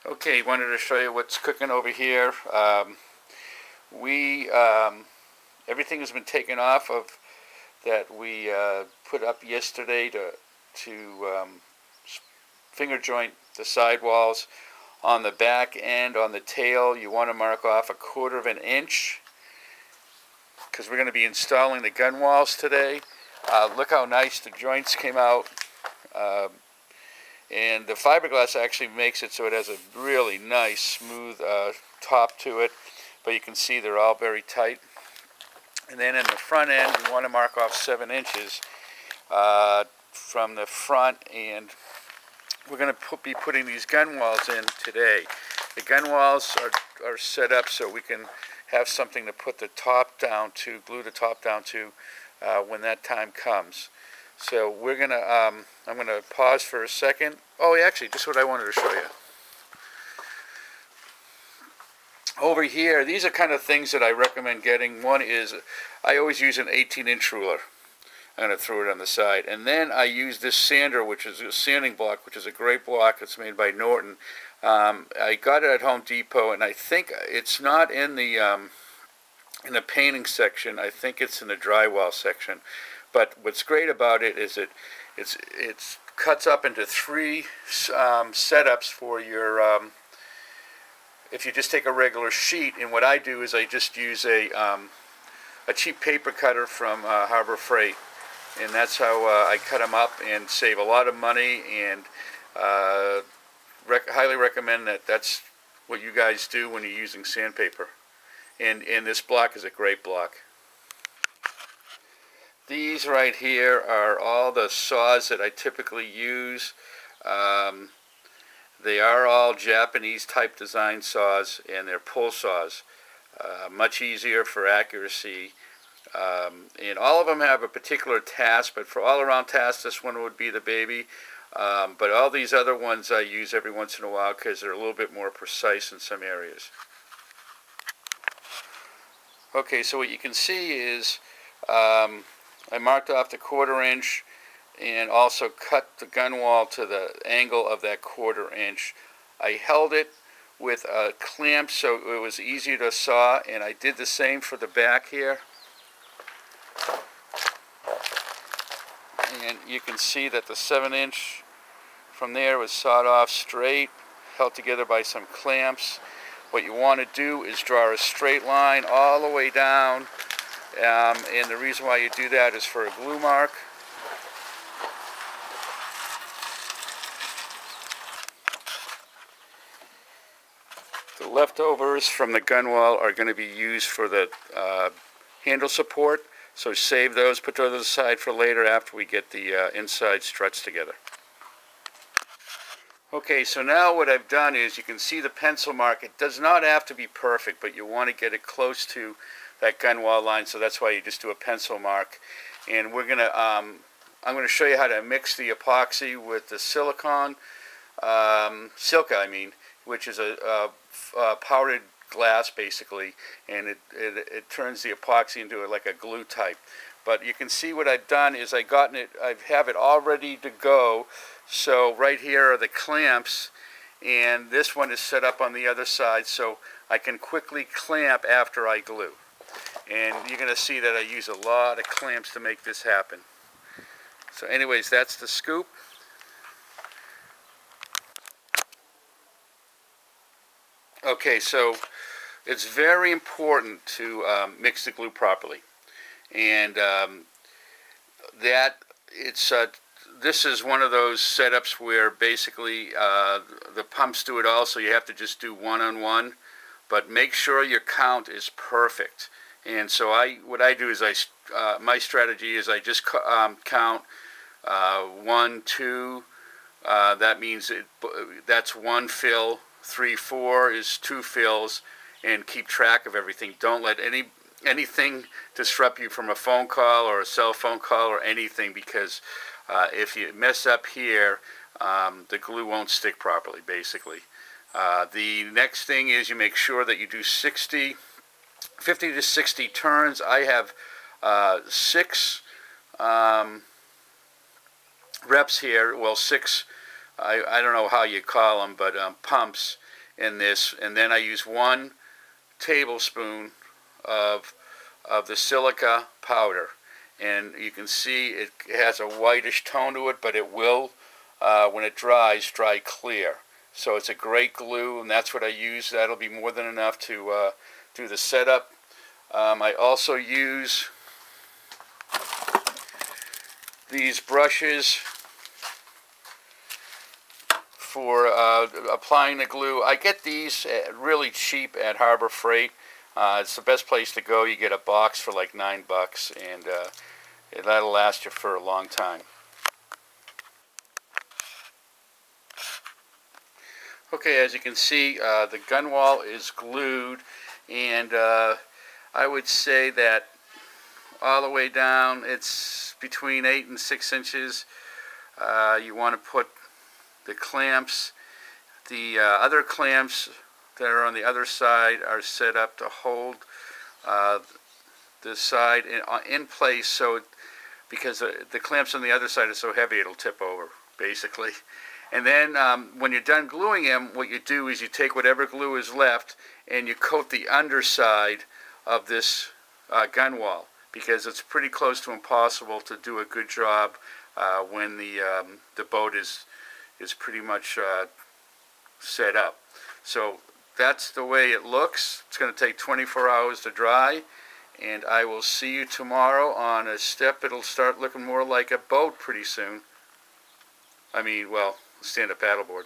Okay, wanted to show you what's cooking over here. We everything has been taken off of that we put up yesterday to finger joint the sidewalls. On the back end, on the tail, you want to mark off 1/4 inch because we're going to be installing the gun walls today. Look how nice the joints came out. And the fiberglass actually makes it so it has a really nice smooth top to it, but you can see they're all very tight. And then in the front end we want to mark off 7 inches from the front, and we're going to be putting these gun walls in today. The gun walls are set up so we can have something to put the top down to, glue the top down to when that time comes. So we're gonna, I'm gonna pause for a second. Oh, actually, just what I wanted to show you. Over here, these are kind of things that I recommend getting. One is, I always use an 18-inch ruler. I'm gonna throw it on the side, and then I use this sander, which is a sanding block, which is a great block. It's made by Norton. I got it at Home Depot, and I think it's not in the painting section. I think it's in the drywall section. But what's great about it is it cuts up into 3 setups for your, if you just take a regular sheet. And what I do is I just use a cheap paper cutter from Harbor Freight. And that's how I cut them up and save a lot of money, and highly recommend that that's what you guys do when you're using sandpaper. And this block is a great block. These right here are all the saws that I typically use. They are all Japanese type design saws, and they're pull saws. Much easier for accuracy. And all of them have a particular task, but for all around tasks, this one would be the baby. But all these other ones I use every once in a while because they're a little bit more precise in some areas. Okay, so what you can see is I marked off the 1/4 inch and also cut the gun wall to the angle of that 1/4 inch. I held it with a clamp so it was easy to saw, and I did the same for the back here. And you can see that the 7 inch from there was sawed off straight, held together by some clamps. What you want to do is draw a straight line all the way down, and the reason why you do that is for a glue mark. The leftovers from the gun wall are going to be used for the handle support, so save those, put those aside for later after we get the inside struts together. Okay, so now what I've done is, you can see the pencil mark. It does not have to be perfect, but you want to get it close to that gun wall line, so that's why you just do a pencil mark. And we're gonna, I'm gonna show you how to mix the epoxy with the silicone, silica I mean, which is a powdered glass basically, and it turns the epoxy into like a glue type. But you can see what I've done is I have it all ready to go. So right here are the clamps, and this one is set up on the other side so I can quickly clamp after I glue. And you're going to see that I use a lot of clamps to make this happen. So anyways, that's the scoop. Okay, so it's very important to mix the glue properly. And this is one of those setups where basically the pumps do it all, so you have to just do one-on-one. But make sure your count is perfect. And so what I do is my strategy is I just count 1, 2. That means that's 1 fill. 3, 4 is 2 fills, and keep track of everything. Don't let anything disrupt you from a phone call or a cell phone call or anything, because if you mess up here, the glue won't stick properly, basically. The next thing is you make sure that you do 50 to 60 turns. I have 6 reps here. Well, 6, I don't know how you call them, but pumps. in this, and then I use 1 tablespoon of the silica powder, and you can see it has a whitish tone to it, but it will, when it dries, dry clear. So it's a great glue, and that's what I use. That'll be more than enough to do the setup. I also use these brushes for applying the glue. I get these really cheap at Harbor Freight. It's the best place to go. You get a box for like $9, and that'll last you for a long time. Okay, as you can see, the GunWall is glued, and I would say that all the way down, it's between 8 and 6 inches. You want to put the clamps. The other clamps that are on the other side are set up to hold the side in place, so because the clamps on the other side are so heavy it'll tip over, basically. And then when you're done gluing them, what you do is you take whatever glue is left and you coat the underside of this GunWall, because it's pretty close to impossible to do a good job when the boat is pretty much set up. So that's the way it looks. It's going to take 24 hours to dry, and I will see you tomorrow on a step. It'll start looking more like a boat pretty soon. I mean, well, stand-up paddleboard.